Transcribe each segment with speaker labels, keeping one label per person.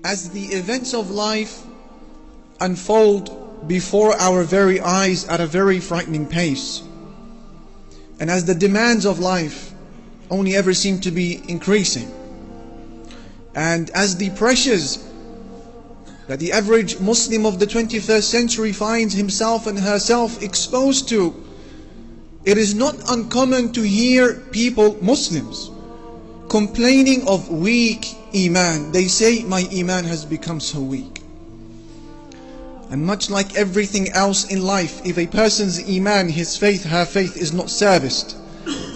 Speaker 1: As the events of life unfold before our very eyes at a very frightening pace, and as the demands of life only ever seem to be increasing, and as the pressures that the average Muslim of the 21st century finds himself and herself exposed to, it is not uncommon to hear people, Muslims, complaining of weak Iman. They say, my Iman has become so weak. And much like everything else in life, if a person's Iman, his faith, her faith is not serviced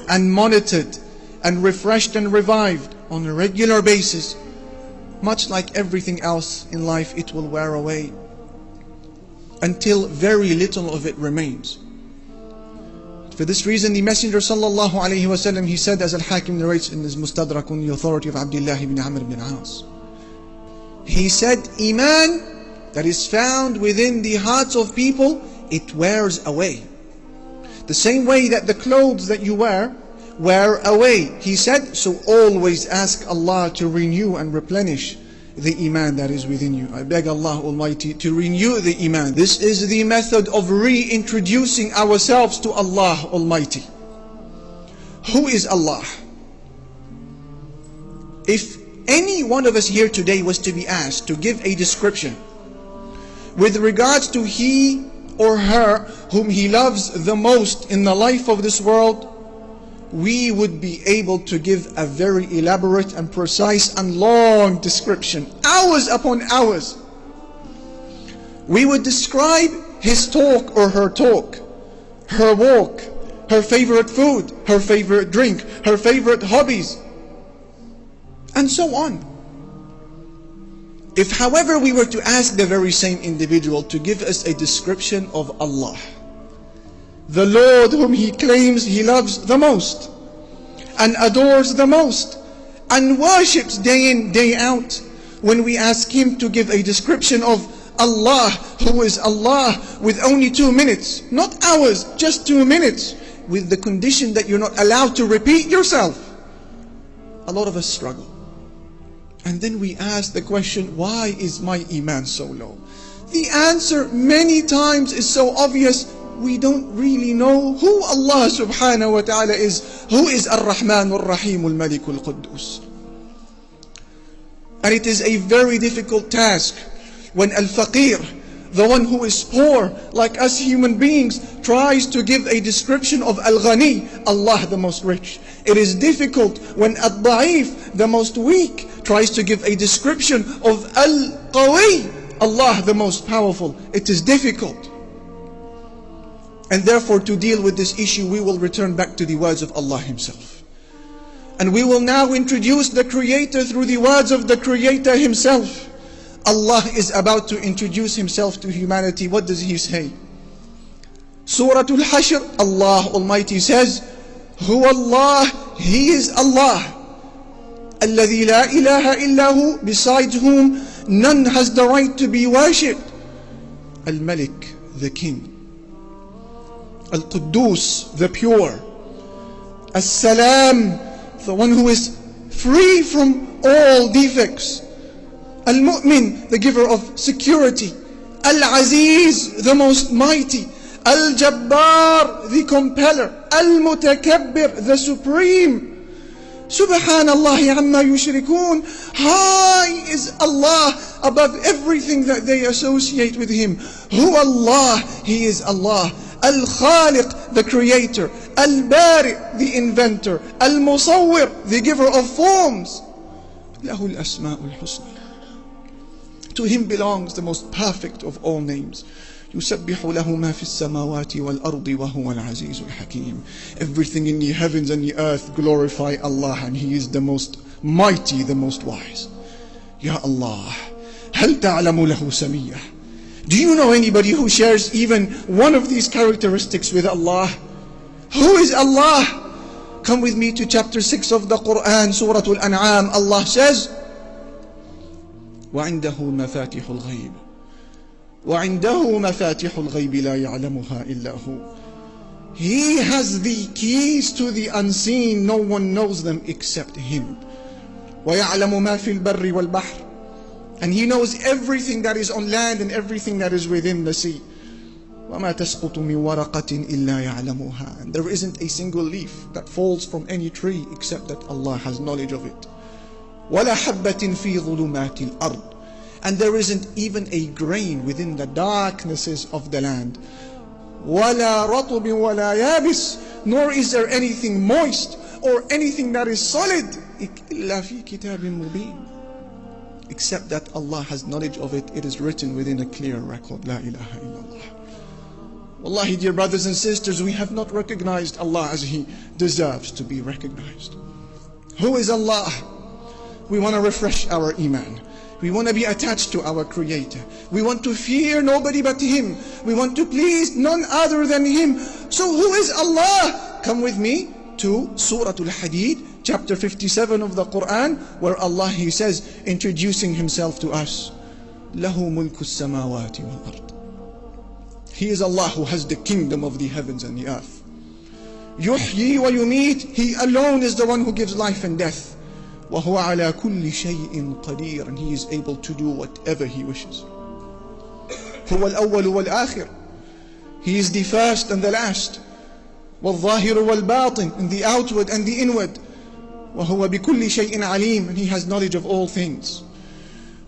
Speaker 1: and monitored and refreshed and revived on a regular basis, much like everything else in life, it will wear away until very little of it remains. For this reason, the Messenger sallallahu alaihi wasallam, he said, as Al-Hakim narrates in his Mustadrak on the authority of Abdullah ibn Amr ibn al-As, he said, Iman that is found within the hearts of people, it wears away. The same way that the clothes that you wear away. He said, so always ask Allah to renew and replenish the Iman that is within you. I beg Allah Almighty to renew the Iman. This is the method of reintroducing ourselves to Allah Almighty. Who is Allah? If any one of us here today was to be asked to give a description with regards to he or her whom he loves the most in the life of this world, we would be able to give a very elaborate and precise and long description, hours upon hours. We would describe his talk or her talk, her walk, her favorite food, her favorite drink, her favorite hobbies, and so on. If, however, we were to ask the very same individual to give us a description of Allah, the Lord whom he claims he loves the most and adores the most and worships day in, day out, when we ask him to give a description of Allah, who is Allah, with only 2 minutes, not hours, just 2 minutes, with the condition that you're not allowed to repeat yourself, a lot of us struggle. And then we ask the question, why is my Iman so low? The answer many times is so obvious. We don't really know who Allah subhanahu wa ta'ala is. Who is Ar-Rahman Ar-Rahim Al-Malik Al-Quddus? And it is a very difficult task when Al-Faqir, the one who is poor, like us human beings, tries to give a description of Al-Ghani, Allah the most rich. It is difficult when Al-Da'if, the most weak, tries to give a description of Al-Qawi, Allah the most powerful. It is difficult. And therefore, to deal with this issue, we will return back to the words of Allah Himself. And we will now introduce the Creator through the words of the Creator Himself. Allah is about to introduce Himself to humanity. What does He say? Surah Al-Hashr, Allah Almighty says, Huwa Allah, He is Allah. Alladhi la ilaha illahu, besides whom none has the right to be worshipped. Al-Malik, the King. Al-Quddus, the pure. As-Salam, the one who is free from all defects. Al-Mu'min, the giver of security. Al-Aziz, the most mighty. Al-Jabbar, the compeller. Al-Mutakabbir, the supreme. Subhanallah amma yushrikun. High is Allah above everything that they associate with Him. Who Allah? He is Allah. Al-Khaliq, the creator. Al-Bari, the inventor. Al-Musawwir, the giver of forms. Lahu al-asma'ul husna. To Him belongs the most perfect of all names. يُسَبِّحُ لَهُ مَا فِي السَّمَاوَاتِ وَالْأَرْضِ وَهُوَ الْعَزِيزُ الْحَكِيمُ. Everything in the heavens and the earth glorify Allah, and He is the most mighty, the most wise. Ya Allah, هَلْ تَعْلَمُ لَهُ سَمِيًّا. Do you know anybody who shares even one of these characteristics with Allah? Who is Allah? Come with me to chapter 6 of the Quran, Surah Al-An'am. Allah says, وَعِنْدَهُ مَفَاتِحُ الْغَيْبِ وَعِنْدَهُ مَفَاتِحُ الْغَيْبِ لَا يَعْلَمُهَا إِلَّا هُوَ. He has the keys to the unseen. No one knows them except Him. وَيَعْلَمُ مَا فِي الْبَرِّ وَالْبَحْرِ. And He knows everything that is on land and everything that is within the sea. وَمَا تَسْقُطُ مِنْ وَرَقَةٍ إِلَّا يَعْلَمُهَا. And there isn't a single leaf that falls from any tree except that Allah has knowledge of it. وَلَا حَبَّةٍ فِي ظُلُمَاتِ الْأَرْضِ. And there isn't even a grain within the darknesses of the land. وَلَا رَطُبٍ وَلَا يَابِسٍ. Nor is there anything moist or anything that is solid إِلَّا فِي كِتَابٍ مُبِينٍ. Except that Allah has knowledge of it. It is written within a clear record. La ilaha illallah. Wallahi, dear brothers and sisters, we have not recognized Allah as He deserves to be recognized. Who is Allah? We want to refresh our iman. We want to be attached to our Creator. We want to fear nobody but Him. We want to please none other than Him. So who is Allah? Come with me to Surah Al-Hadid, chapter 57 of the Quran, where Allah, He says, introducing Himself to us, لَهُ مُلْكُ السَّمَاوَاتِ وَالْأَرْضِ. He is Allah who has the kingdom of the heavens and the earth. يُحْيِي وَيُمِيتُ. He alone is the one who gives life and death. وَهُوَ عَلَى كُلِّ شَيْءٍ قَدِيرٌ. And He is able to do whatever He wishes. هُوَ الْأَوَّلُ وَالْآخِرُ. He is the first and the last. وَالظَّاهِرُ وَالْبَاطِنُ. And the outward and the inward. وَهُوَ بِكُلِّ شَيْءٍ عَلِيمٌ. And He has knowledge of all things.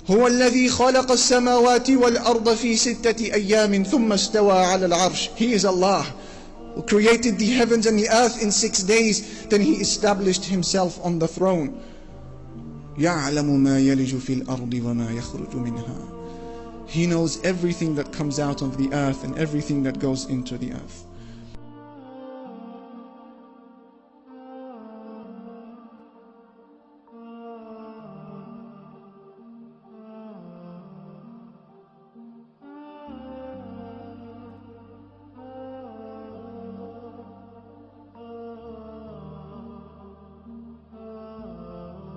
Speaker 1: هو الذي خلق السماوات والأرض في ستة أيام ثم استوى على العرش. He is Allah who created the heavens and the earth in 6 days. Then He established Himself on the throne. يعلم ما يلج في الأرض وما يخرج منها. He knows everything that comes out of the earth and everything that goes into the earth.